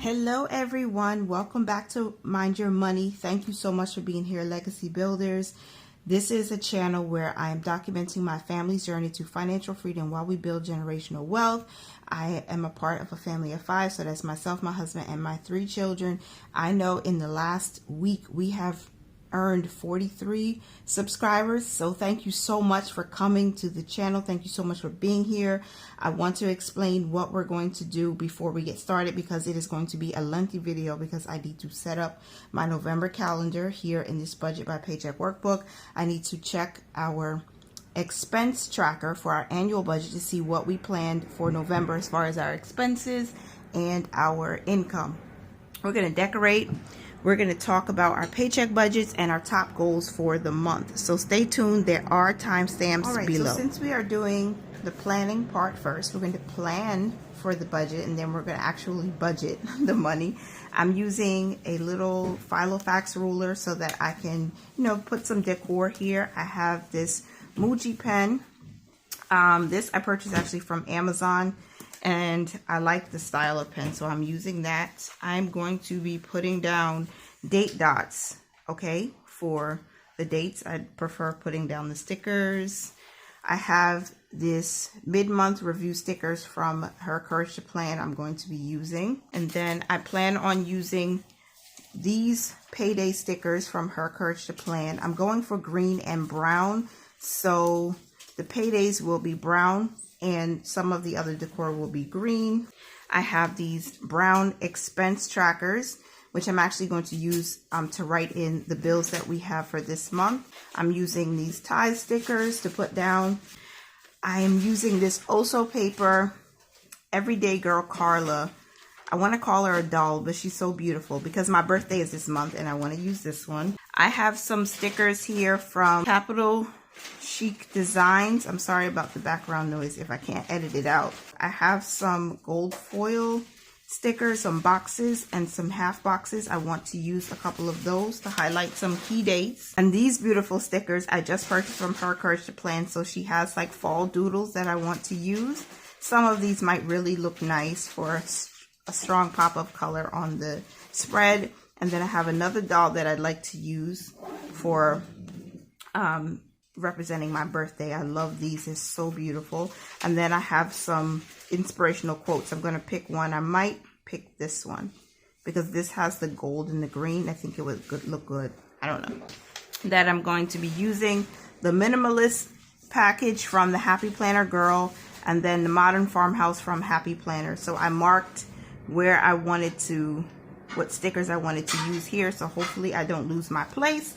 Hello everyone, welcome back to Mind Your Money. Thank you so much for being here, Legacy Builders. This is a channel where I am documenting my family's journey to financial freedom while we build generational wealth. I am a part of a family of 5, so that's myself, my husband, and my 3 children. I know in the last week we have earned 43 subscribers, so thank you so much for coming to the channel. Thank you so much for being here. I want to explain what we're going to do before we get started, because it is going to be a lengthy video, because I need to set up my November calendar here in this Budget by Paycheck workbook. I need to check our expense tracker for our annual budget to see what we planned for November as far as our expenses and our income. We're going to decorate. We're going to talk about our paycheck budgets and our top goals for the month. So stay tuned. There are timestamps below. So since we are doing the planning part first, we're going to plan for the budget and then we're going to actually budget the money. I'm using a little Filofax ruler so that I can, put some decor here. I have this Muji pen. This I purchased actually from Amazon. And I like the style of pen, so I'm using that. I'm going to be putting down date dots, okay, for the dates. I prefer putting down the stickers. I have this mid-month review stickers from Her Courage to Plan I'm going to be using. And then I plan on using these payday stickers from Her Courage to Plan. I'm going for green and brown, so the paydays will be brown and some of the other decor will be green. I have these brown expense trackers, which I'm actually going to use to write in the bills that we have for this month. I'm using these tie stickers to put down. I am using this Oso paper, Everyday Girl Carla. I want to call her a doll, but she's so beautiful because my birthday is this month and I want to use this one. I have some stickers here from Capital Chic Designs. I'm sorry about the background noise if I can't edit it out. I have some gold foil stickers, some boxes, and some half boxes. I want to use a couple of those to highlight some key dates. And these beautiful stickers I just purchased from Her Courage to Plan, so she has like fall doodles that I want to use. Some of these might really look nice for a strong pop of color on the spread. And then I have another doll that I'd like to use for representing my birthday. I love these. It's so beautiful. And then I have some inspirational quotes. I'm going to pick one. I might pick this one because this has the gold and the green. I think it would look good. I don't know. That I'm going to be using the minimalist package from the Happy Planner Girl and then the Modern Farmhouse from Happy Planner. So I marked where I wanted to, what stickers I wanted to use here. So hopefully I don't lose my place.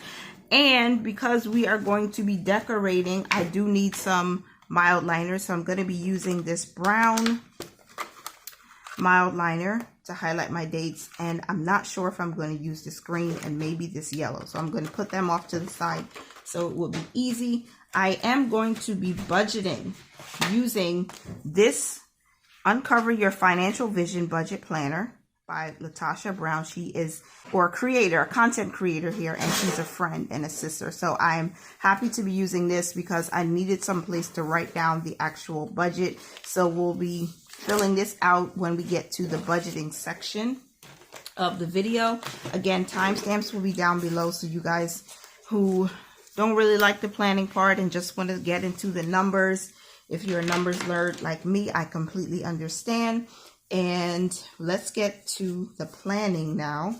And because we are going to be decorating, I do need some mild liner. So I'm going to be using this brown mild liner to highlight my dates. And I'm not sure if I'm going to use this green and maybe this yellow. So I'm going to put them off to the side so it will be easy. I am going to be budgeting using this Uncover Your Financial Vision Budget Planner by Latasha Brown. She is a content creator here, and she's a friend and a sister. So I'm happy to be using this because I needed some place to write down the actual budget. So we'll be filling this out when we get to the budgeting section of the video. Again, timestamps will be down below, so you guys who don't really like the planning part and just want to get into the numbers, if you're a numbers nerd like me, I completely understand. And let's get to the planning now.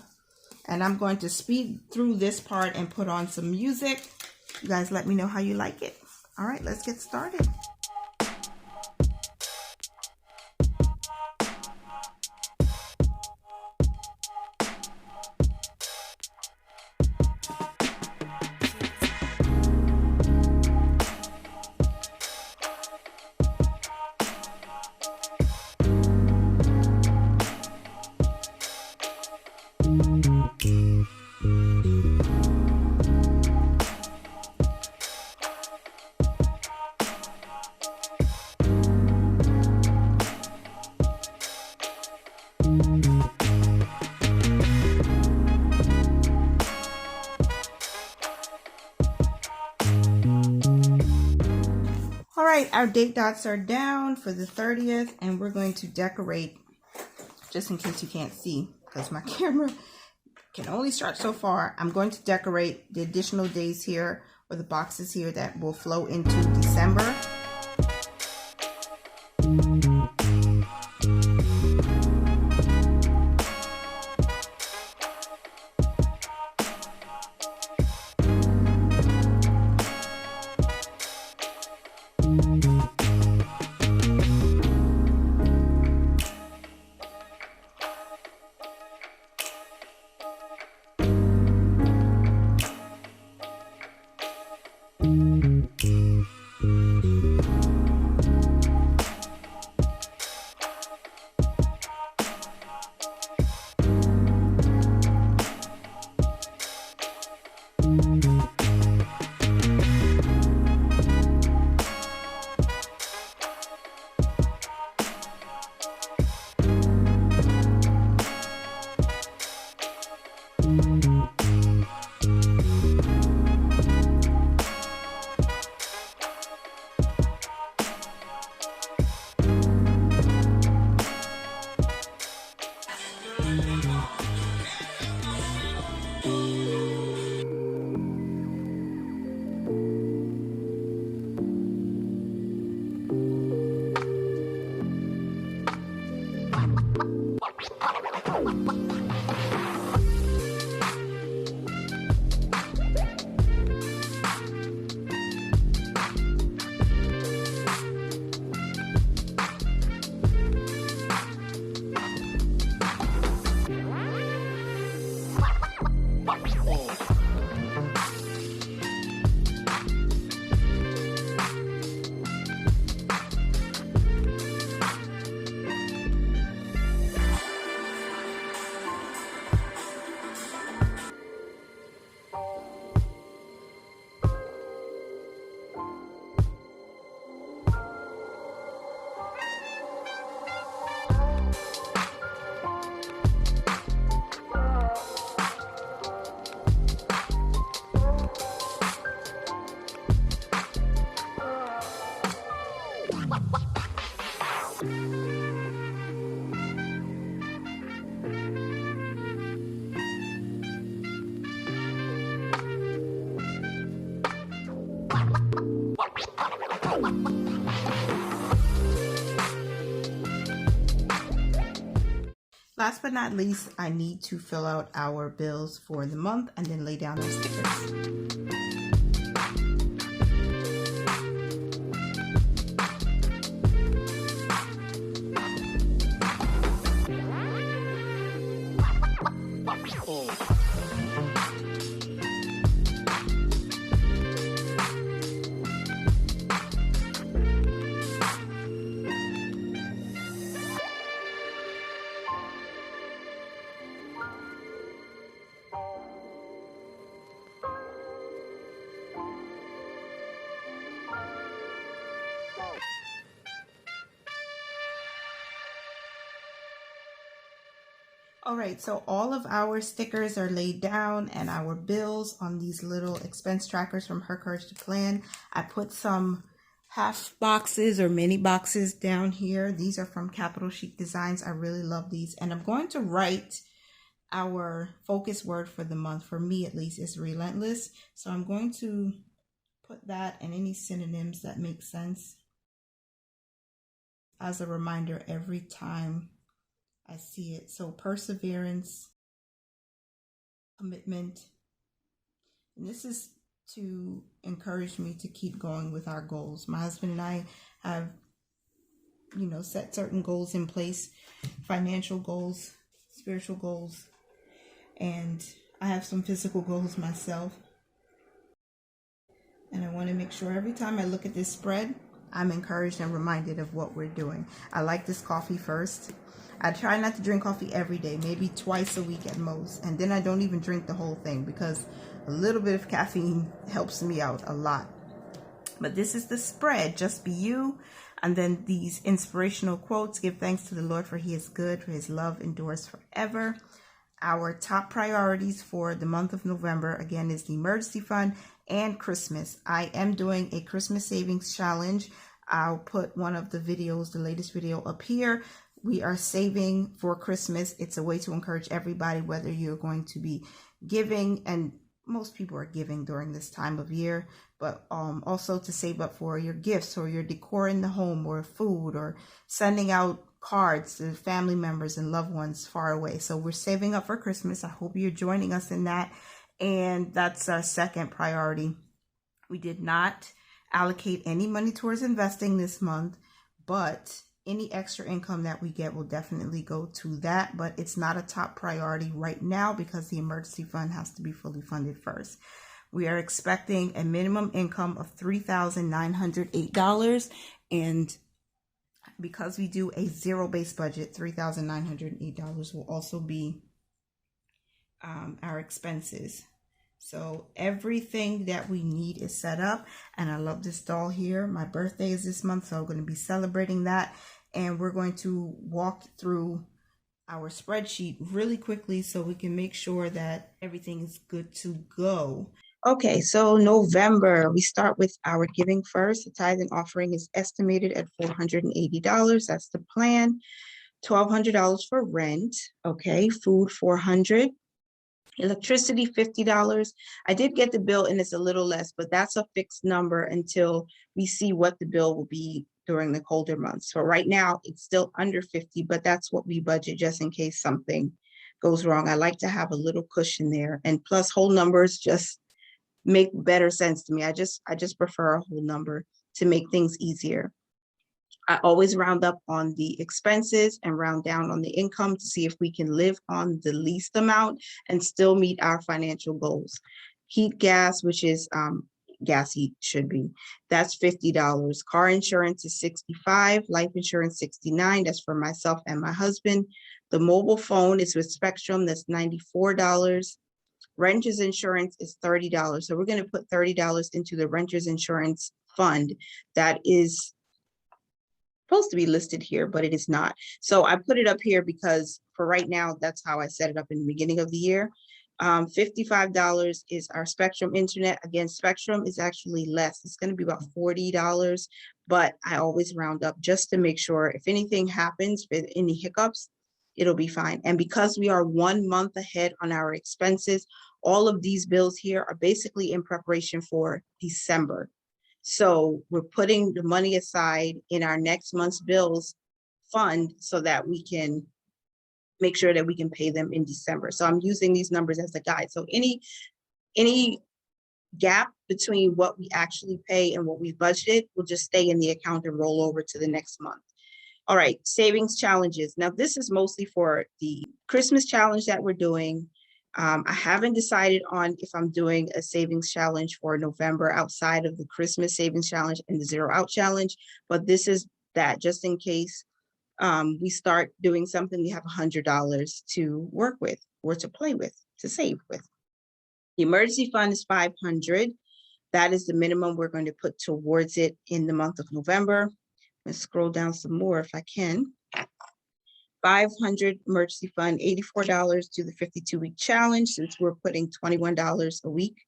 And I'm going to speed through this part and put on some music. You guys let me know how you like it. All right, let's get started. Our date dots are down for the 30th, and we're going to decorate just in case you can't see, because my camera can only stretch so far, I'm going to decorate the additional days here, or the boxes here that will flow into December. Last but not least, I need to fill out our bills for the month and then lay down our stickers. All right, so all of our stickers are laid down and our bills on these little expense trackers from Her Courage to Plan. I put some half boxes or mini boxes down here. These are from Capital Chic Designs. I really love these. And I'm going to write our focus word for the month. For me, at least, is relentless. So I'm going to put that and any synonyms that make sense as a reminder every time I see it. So perseverance, commitment, and this is to encourage me to keep going with our goals. My husband and I have, set certain goals in place, financial goals, spiritual goals, and I have some physical goals myself. And I want to make sure every time I look at this spread, I'm encouraged and reminded of what we're doing. I like this coffee first. I try not to drink coffee every day, maybe twice a week at most. And then I don't even drink the whole thing because a little bit of caffeine helps me out a lot. But this is the spread, just be you. And then these inspirational quotes: give thanks to the Lord for he is good, for his love endures forever. Our top priorities for the month of November, again, is the emergency fund and Christmas. I am doing a Christmas savings challenge. I'll put one of the videos, the latest video, up here. We are saving for Christmas. It's a way to encourage everybody, whether you're going to be giving, and most people are giving during this time of year, but also to save up for your gifts or your decor in the home, or food, or sending out cards to family members and loved ones far away. So we're saving up for Christmas. I hope you're joining us in that. And that's our second priority. We did not allocate any money towards investing this month, but any extra income that we get will definitely go to that. But it's not a top priority right now because the emergency fund has to be fully funded first. We are expecting a minimum income of $3,908. And because we do a zero-based budget, $3,908 will also be our expenses. So everything that we need is set up, and I love this doll here. My birthday is this month, so I'm going to be celebrating that, and we're going to walk through our spreadsheet really quickly so we can make sure that everything is good to go. Okay, so November, we start with our giving first. The tithe and offering is estimated at $480. That's the plan. $1,200 for rent. Okay, food $400. Electricity $50. I did get the bill and it's a little less, but that's a fixed number until we see what the bill will be during the colder months. So right now it's still under 50, but that's what we budget just in case something goes wrong. I like to have a little cushion there, and plus whole numbers just make better sense to me. I just prefer a whole number to make things easier. I always round up on the expenses and round down on the income to see if we can live on the least amount and still meet our financial goals. Heat, gas, which is gas heat should be, that's $50. Car insurance is $65. Life insurance $69. That's for myself and my husband. The mobile phone is with Spectrum. That's $94. Renters insurance is $30. So we're going to put $30 into the renters insurance fund. That is supposed to be listed here, but it is not. So I put it up here because for right now, that's how I set it up in the beginning of the year. $55 is our Spectrum internet. Again, Spectrum is actually less. It's going to be about $40, but I always round up just to make sure if anything happens with any hiccups, it'll be fine. And because we are 1 month ahead on our expenses, all of these bills here are basically in preparation for December. So we're putting the money aside in our next month's bills fund so that we can make sure that we can pay them in December. So I'm using these numbers as a guide. So any gap between what we actually pay and what we budgeted will just stay in the account and roll over to the next month. All right, savings challenges. Now this is mostly for the Christmas challenge that we're doing. I haven't decided on if I'm doing a savings challenge for November outside of the Christmas savings challenge and the zero out challenge, but this is that just in case we start doing something, we have $100 to work with or to play with, to save with. The emergency fund is $500. That is the minimum we're going to put towards it in the month of November. Let's scroll down some more if I can. $500 emergency fund, $84 to the 52-week challenge, since we're putting $21 a week.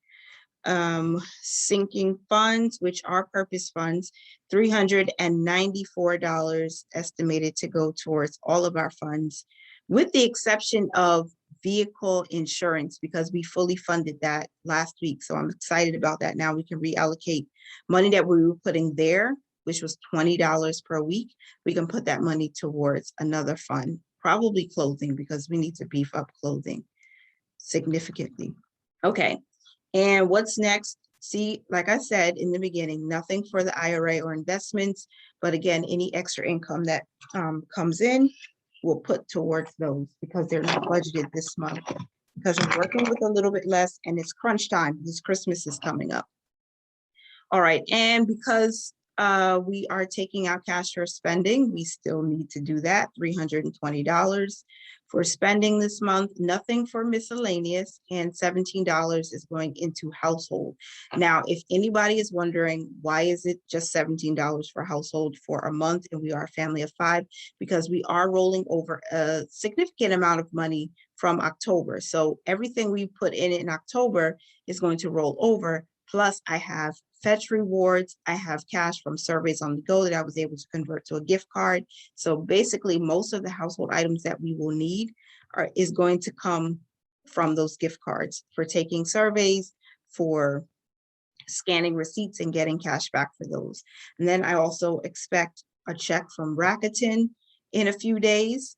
Sinking funds, which are purpose funds, $394 estimated to go towards all of our funds, with the exception of vehicle insurance, because we fully funded that last week. So I'm excited about that. Now we can reallocate money that we were putting there, which was $20 per week. We can put that money towards another fund, probably clothing, because we need to beef up clothing significantly. Okay, and what's next? See, like I said in the beginning, nothing for the IRA or investments, but again, any extra income that comes in, we'll put towards those because they're not budgeted this month, because I'm working with a little bit less and it's crunch time because Christmas is coming up. All right, and because we are taking out cash for spending, we still need to do that, $320 for spending this month, nothing for miscellaneous, and $17 is going into household. Now, if anybody is wondering, why is it just $17 for household for a month and we are a family of 5? Because we are rolling over a significant amount of money from October. So everything we put in October is going to roll over. Plus, I have Fetch rewards. I have cash from surveys on the go that I was able to convert to a gift card. So basically, most of the household items that we will need is going to come from those gift cards for taking surveys, for scanning receipts and getting cash back for those. And then I also expect a check from Rakuten in a few days,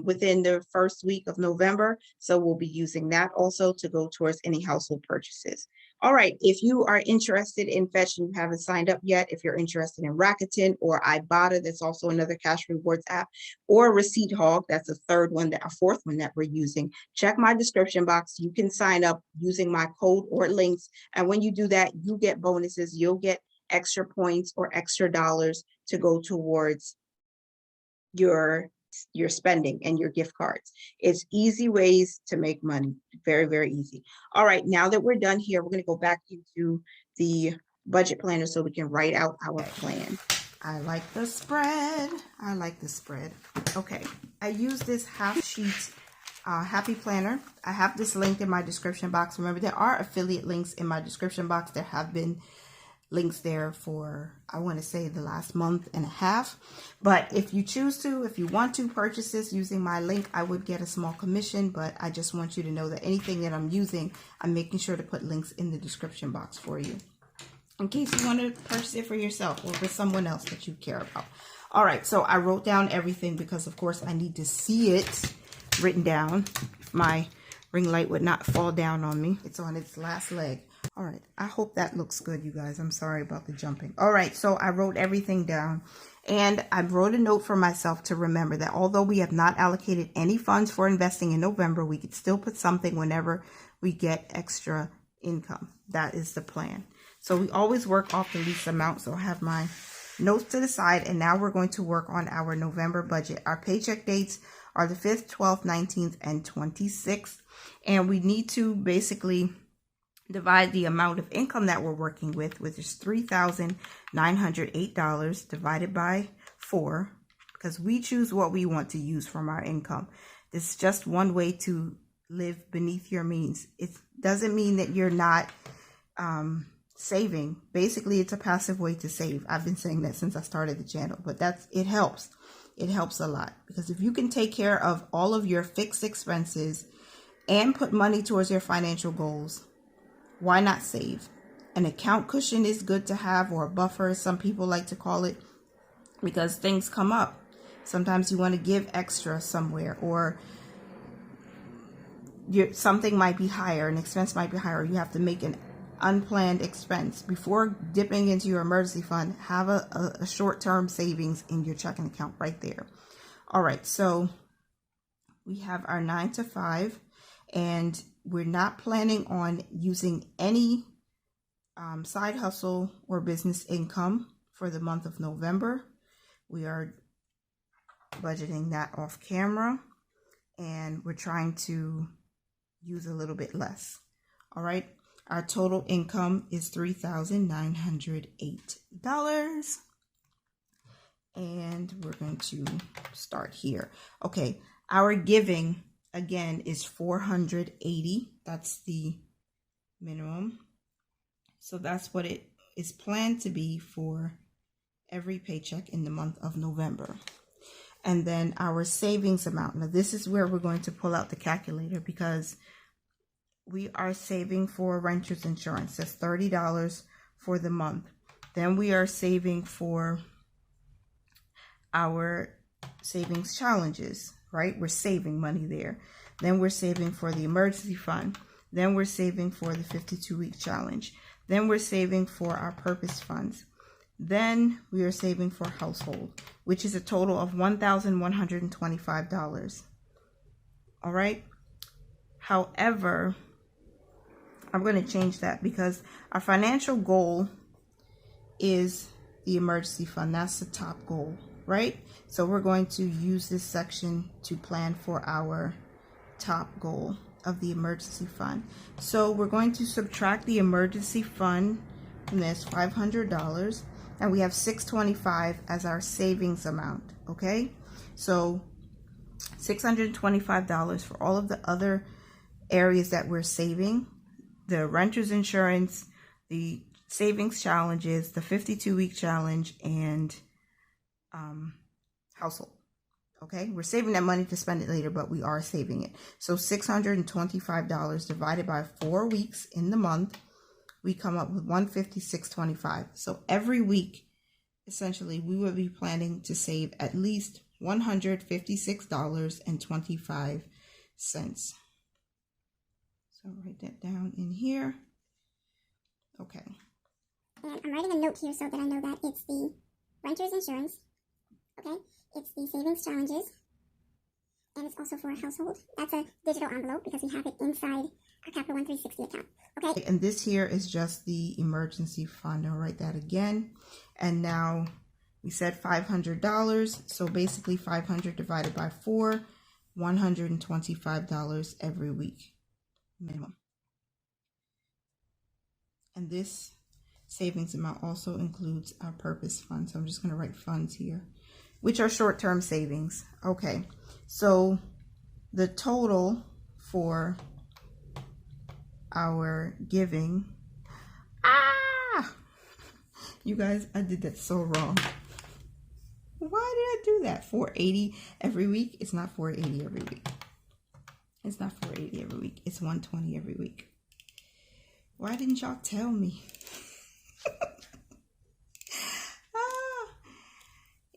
within the first week of November. So we'll be using that also to go towards any household purchases. All right, if you are interested in Fetch and you haven't signed up yet, if you're interested in Rakuten or IBOTTA, that's also another cash rewards app, or Receipt Hog, that's a fourth one that we're using, check my description box. You can sign up using my code or links. And when you do that, you get bonuses. You'll get extra points or extra dollars to go towards your spending and your gift cards. It's easy ways to make money. Very, very easy. All right, now that we're done here, we're going to go back into the budget planner so we can write out our plan. I like the spread. I like the spread. Okay, I use this half sheet happy planner. I have this link in my description box. Remember, there are affiliate links in my description box. There have been links there for, I want to say, the last month and a half. But if you choose to, if you want to purchase this using my link, I would get a small commission. But I just want you to know that anything that I'm using, I'm making sure to put links in the description box for you, in case you want to purchase it for yourself or for someone else that you care about. All right, so I wrote down everything because, of course, I need to see it written down. My ring light would not fall down on me. It's on its last leg. All right, I hope that looks good, you guys. I'm sorry about the jumping. All right, so I wrote everything down, and I wrote a note for myself to remember that although we have not allocated any funds for investing in November, we could still put something whenever we get extra income. That is the plan. So we always work off the least amount. So I have my notes to the side, and now we're going to work on our November budget. Our paycheck dates are the 5th, 12th, 19th, and 26th, and we need to basically divide the amount of income that we're working with, which is $3,908, divided by 4, because we choose what we want to use from our income. This is just one way to live beneath your means. It doesn't mean that you're not saving. Basically, it's a passive way to save. I've been saying that since I started the channel, but it helps. It helps a lot, because if you can take care of all of your fixed expenses and put money towards your financial goals, why not save? An account cushion is good to have, or a buffer, as some people like to call it, because things come up. Sometimes you want to give extra somewhere, or something might be higher, an expense might be higher. You have to make an unplanned expense. Before dipping into your emergency fund, have a short-term savings in your checking account right there. All right, so we have our 9 to 5, and we're not planning on using any side hustle or business income for the month of November. We are budgeting that off camera, and we're trying to use a little bit less. All right, our total income is $3,908, and we're going to start here. Okay, our giving again is $480. That's the minimum. So that's what it is planned to be for every paycheck in the month of November. And then our savings amount. Now this is where we're going to pull out the calculator, because we are saving for renter's insurance. That's $30 for the month. Then we are saving for our savings challenges, right? We're saving money there. Then we're saving for the emergency fund. Then we're saving for the 52-week challenge. Then we're saving for our purpose funds. Then we are saving for household, which is a total of $1,125. All right. However, I'm going to change that, because our financial goal is the emergency fund. That's the top goal, right? So we're going to use this section to plan for our top goal of the emergency fund. So we're going to subtract the emergency fund from this, $500, and we have $625 as our savings amount. Okay, so $625 for all of the other areas that we're saving: the renter's insurance, the savings challenges, the 52-week challenge, and household. Okay, we're saving that money to spend it later, but we are saving it. So $625 divided by 4 weeks in the month, we come up with $156.25. So every week, essentially, we will be planning to save at least $156.25. So write that down in here. Okay. And I'm writing a note here so that I know that it's the renter's insurance. Okay. It's the savings challenges. And it's also for a household. That's a digital envelope because we have it inside our Capital One 360 account. Okay. And this here is just the emergency fund. I'll write that again. And now we said $500. So basically 500 divided by 4, $125 every week minimum. And this savings amount also includes our purpose fund. So I'm just going to write funds here, which are short-term savings. Okay, so the total for our giving, you guys, I did that so wrong. Why did I do that? 480 every week? It's not 480 every week. It's not 480 every week. It's 120 every week. Why didn't y'all tell me?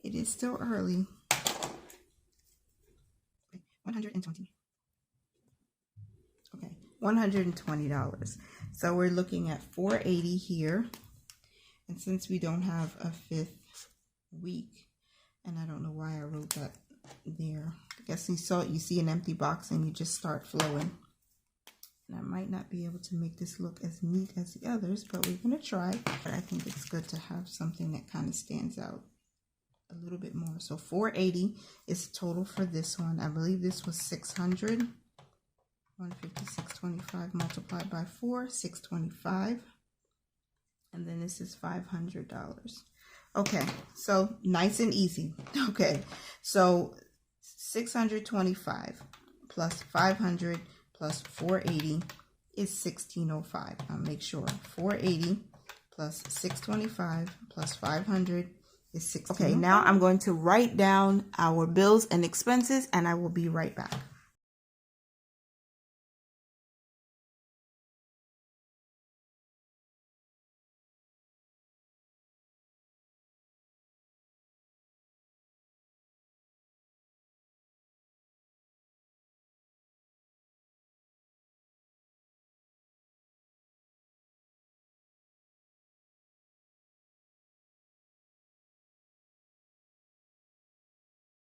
It is still early. 120. Okay, $120. So we're looking at 480 here. And since we don't have a 5th week, and I don't know why I wrote that there. I guess you see an empty box and you just start flowing. And I might not be able to make this look as neat as the others, but we're going to try. But I think it's good to have something that kind of stands out a little bit more. So 480 is total for this one. I believe this was 600. 156.25 multiplied by 4, 625. And then this is $500. Okay, so nice and easy. Okay, so 625 plus 500 plus 480 is 1605. I'll make sure 480 plus 625 plus 500 is 1605. Okay, now I'm going to write down our bills and expenses, and I will be right back.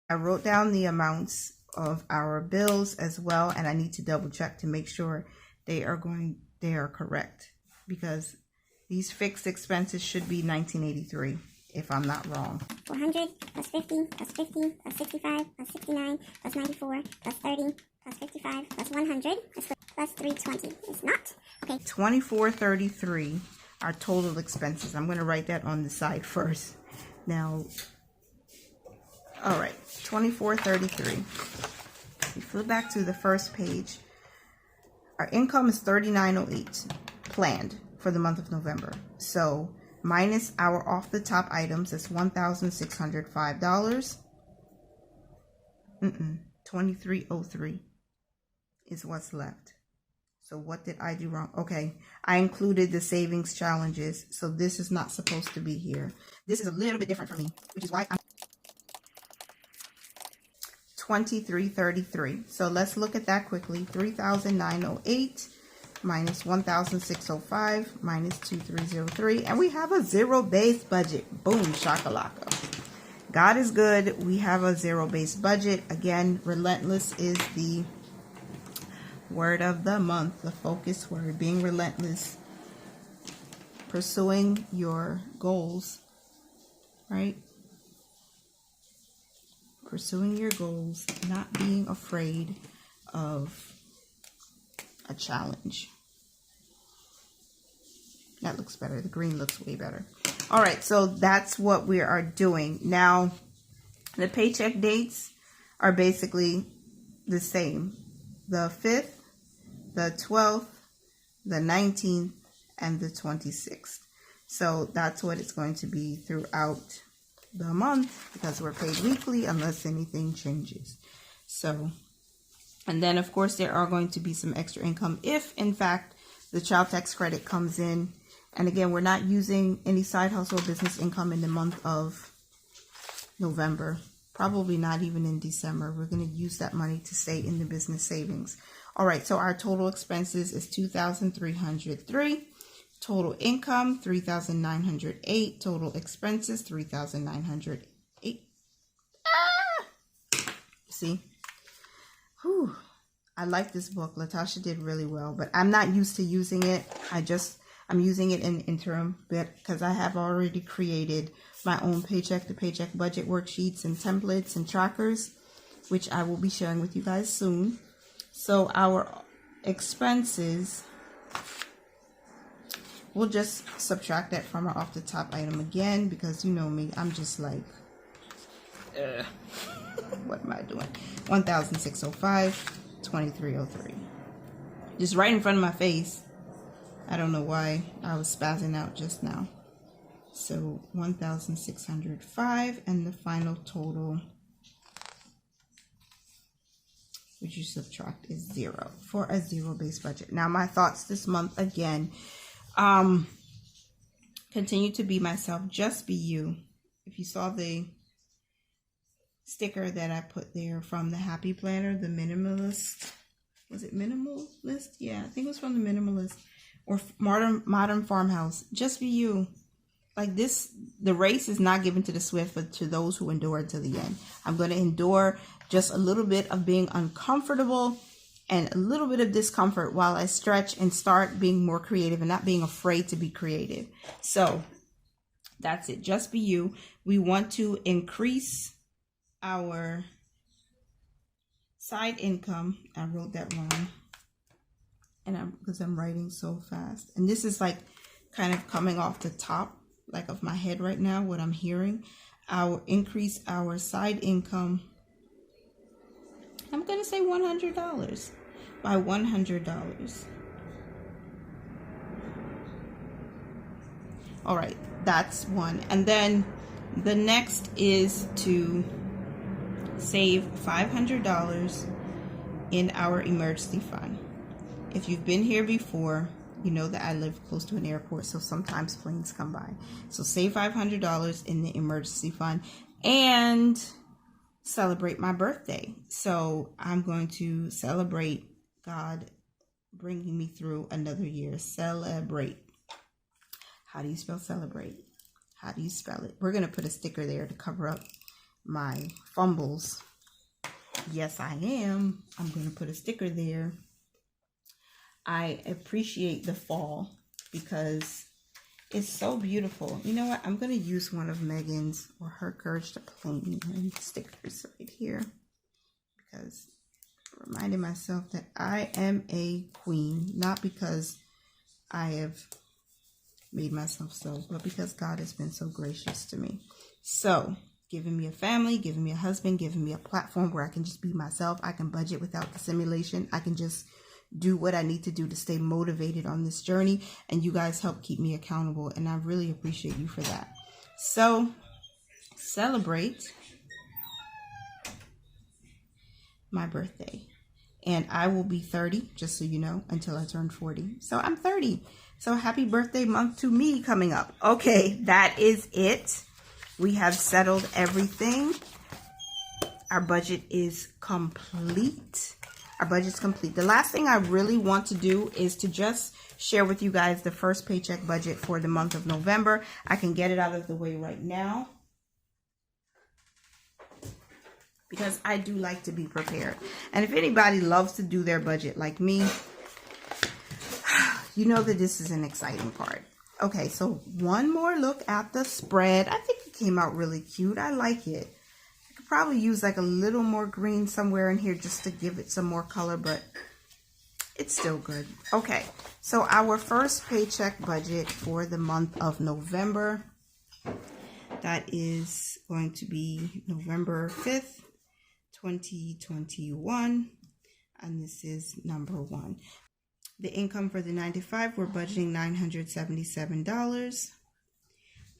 I wrote down the amounts of our bills as well, and I need to double check to make sure they are correct, because these fixed expenses should be $19.83 if I'm not wrong. 400 plus 50 plus 50 plus 65 plus 69 plus 94 plus 30 plus 55 plus 100 plus 320. It's not. Okay. 2433 are total expenses. I'm going to write that on the side first. Now, all right, 2433. We flip back to the first page. Our income is $39.08 planned for the month of November. So minus our off the top items, that's $1,605. $23.03 is what's left. So what did I do wrong? Okay, I included the savings challenges, so this is not supposed to be here. This is a little bit different for me, which is why I'm $23.33. So let's look at that quickly. $3,908 minus $1,605 minus $2,303, and we have a zero-based budget. Boom, shakalaka. God is good. We have a zero-based budget. Again, relentless is the word of the month, the focus word. Being relentless, pursuing your goals, right? Pursuing your goals, not being afraid of a challenge. That looks better. The green looks way better. All right, so that's what we are doing. Now, the paycheck dates are basically the same. The 5th, the 12th, the 19th, and the 26th. So that's what it's going to be throughout the month, because we're paid weekly unless anything changes. So, and then of course there are going to be some extra income if in fact the child tax credit comes in. And again, we're not using any side hustle business income in the month of November, probably not even in December. We're going to use that money to stay in the business savings. All right, so our total expenses is $2,303. Total income, $3,908. Total expenses, $3,908. See? Whew. I like this book. Latasha did really well, but I'm not used to using it. I'm using it in interim bit because I have already created my own paycheck to paycheck budget worksheets and templates and trackers, which I will be sharing with you guys soon. So our expenses, we'll just subtract that from our off the top item again, because you know me, I'm just like, what am I doing? $1,605, $23.03. Just right in front of my face. I don't know why I was spazzing out just now. So 1,605, and the final total, which you subtract, is 0 for a zero-based budget. Now my thoughts this month again, continue to be myself, just be you. If you saw the sticker that I put there from the Happy Planner, the minimalist, was it minimalist? Yeah, I think it was from the minimalist. Or modern farmhouse. Just be you. Like this, the race is not given to the swift, but to those who endure to the end. I'm going to endure just a little bit of being uncomfortable and a little bit of discomfort while I stretch and start being more creative and not being afraid to be creative. So that's it. Just be you. We want to increase our side income. I wrote that wrong. And because I'm writing so fast, and this is like kind of coming off the top like of my head right now, what I'm hearing. Our increase our side income, I'm gonna say $100, by $100. All right, that's one. And then the next is to save $500 in our emergency fund. If you've been here before, you know that I live close to an airport, so sometimes planes come by. So save $500 in the emergency fund and celebrate my birthday. So I'm going to celebrate God bringing me through another year. Celebrate. How do you spell celebrate? How do you spell it? We're going to put a sticker there to cover up my fumbles. Yes, I am. I'm going to put a sticker there. I appreciate the fall because it's so beautiful. You know what? I'm going to use one of Megan's or her Courage to Plain stickers right here, because I'm reminding myself that I am a queen, not because I have made myself so, but because God has been so gracious to me. So giving me a family, giving me a husband, giving me a platform where I can just be myself. I can budget without the simulation. I can just do what I need to do to stay motivated on this journey, and you guys help keep me accountable, and I really appreciate you for that. So celebrate my birthday, and I will be 30, just so you know, until I turn 40. So I'm 30. So happy birthday month to me coming up. Okay, that is it. We have settled everything. Our budget is complete. Our budget's complete. The last thing I really want to do is to just share with you guys the first paycheck budget for the month of November. I can get it out of the way right now, because I do like to be prepared. And if anybody loves to do their budget like me, you know that this is an exciting part. Okay, so one more look at the spread. I think it came out really cute. I like it. I could probably use like a little more green somewhere in here just to give it some more color, but it's still good. Okay, so our first paycheck budget for the month of November, that is going to be November 5th, 2021, and this is number 1. The income for the 9 to 5, we're budgeting $977.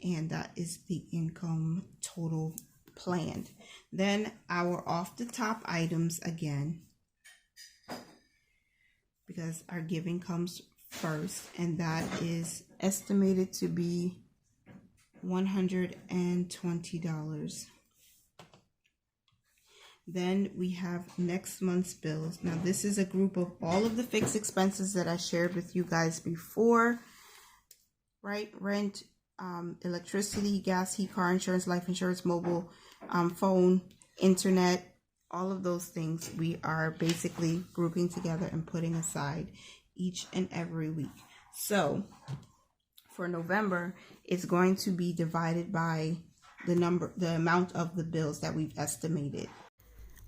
and that is the income total planned. Then our off the top items again, because our giving comes first, and that is estimated to be $120. Then we have next month's bills. Now this is a group of all of the fixed expenses that I shared with you guys before, right? Rent, electricity, gas, heat, car insurance, life insurance, mobile, phone, internet, all of those things we are basically grouping together and putting aside each and every week. So for November, it's going to be divided by the amount of the bills that we've estimated.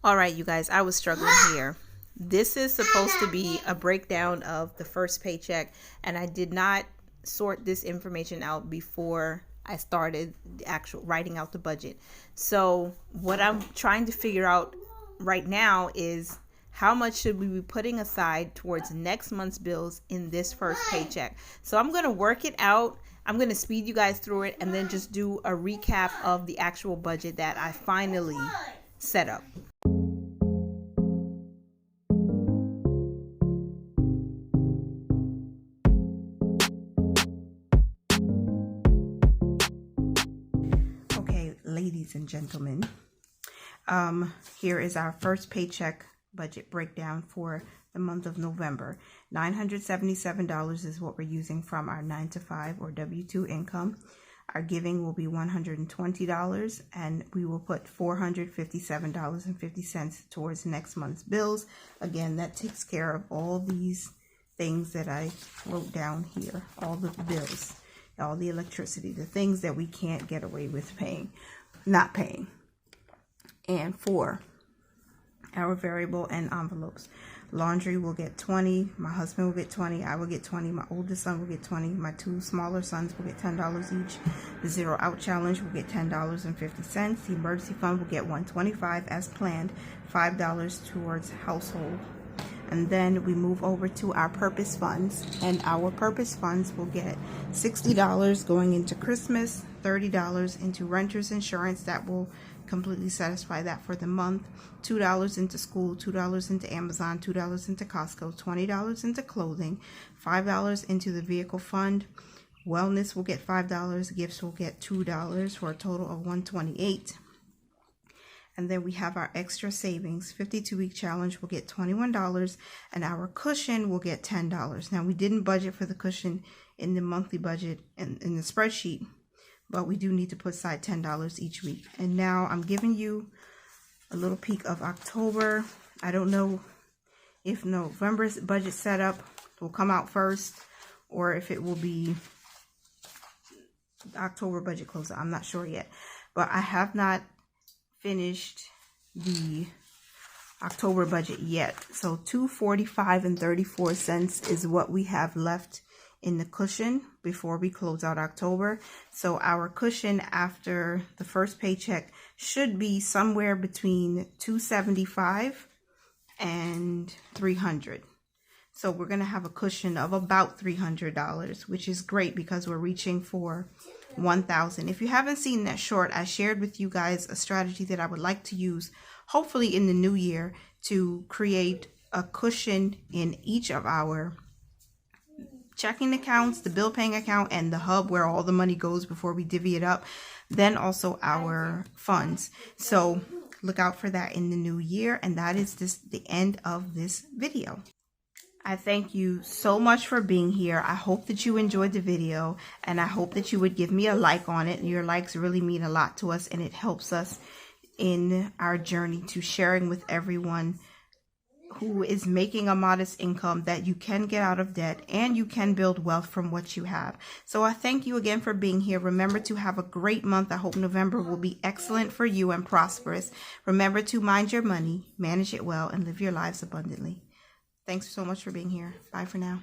All right, you guys, I was struggling here. This is supposed to be a breakdown of the first paycheck, and I did not sort this information out before I started the actual writing out the budget. So what I'm trying to figure out right now is how much should we be putting aside towards next month's bills in this first paycheck. So I'm going to work it out. I'm going to speed you guys through it and then just do a recap of the actual budget that I finally set up. Ladies and gentlemen, here is our first paycheck budget breakdown for the month of November. $977 is what we're using from our 9-to-5 or W-2 income. Our giving will be $120, and we will put $457.50 towards next month's bills. Again, that takes care of all these things that I wrote down here, all the bills, all the electricity, the things that we can't get away with not paying. And for our variable and envelopes, laundry will get $20, my husband will get $20, I will get $20, my oldest son will get $20, my two smaller sons will get $10 each. The zero out challenge will get $10.50. The emergency fund will get $125 as planned, $5 towards household. And then we move over to our purpose funds, and our purpose funds will get $60 going into Christmas, $30 into renter's insurance. That will completely satisfy that for the month. $2 into school, $2 into Amazon, $2 into Costco, $20 into clothing, $5 into the vehicle fund. Wellness will get $5, gifts will get $2 for a total of $128. And then we have our extra savings. 52-week challenge will get $21, and our cushion will get $10. Now, we didn't budget for the cushion in the monthly budget in the spreadsheet, but we do need to put aside $10 each week. And now I'm giving you a little peek of October. I don't know if November's budget setup will come out first or if it will be the October budget closeout. I'm not sure yet, but I have not finished the October budget yet. So $245.34 is what we have left in the cushion before we close out October. So our cushion after the first paycheck should be somewhere between $275 and $300. So we're going to have a cushion of about $300, which is great because we're reaching for $1,000. If you haven't seen that short, I shared with you guys a strategy that I would like to use, hopefully in the new year, to create a cushion in each of our checking accounts, the bill paying account, and the hub where all the money goes before we divvy it up. Then also our funds. So look out for that in the new year. And that is the end of this video. I thank you so much for being here. I hope that you enjoyed the video, and I hope that you would give me a like on it. Your likes really mean a lot to us, and it helps us in our journey to sharing with everyone who is making a modest income that you can get out of debt and you can build wealth from what you have. So I thank you again for being here. Remember to have a great month. I hope November will be excellent for you and prosperous. Remember to mind your money, manage it well, and live your lives abundantly. Thanks so much for being here. Bye for now.